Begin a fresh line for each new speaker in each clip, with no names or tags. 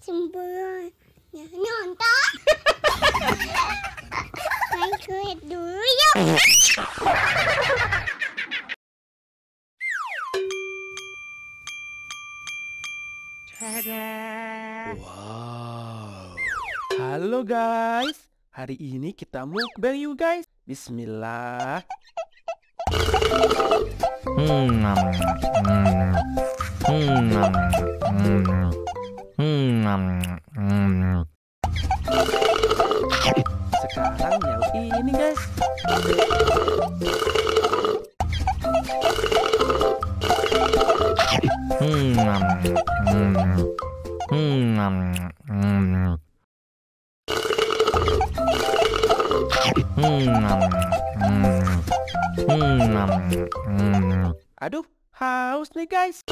Sembelanya nonton. Main kulit dulu yuk.
Wow. Halo guys. Hari ini kita mukbang yuk guys. Bismillah. Sekarang yang ini guys. Aduh, haus nih guys.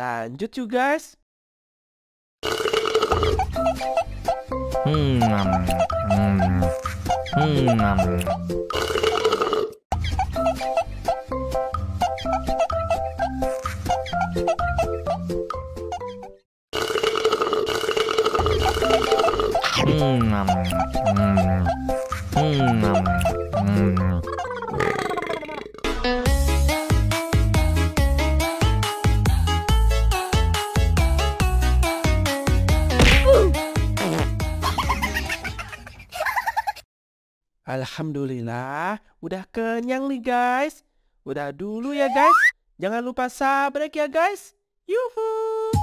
Lanjut yuk guys. Alhamdulillah, udah kenyang nih guys. Udah dulu ya guys. Jangan lupa sabrek ya guys. Yuhu.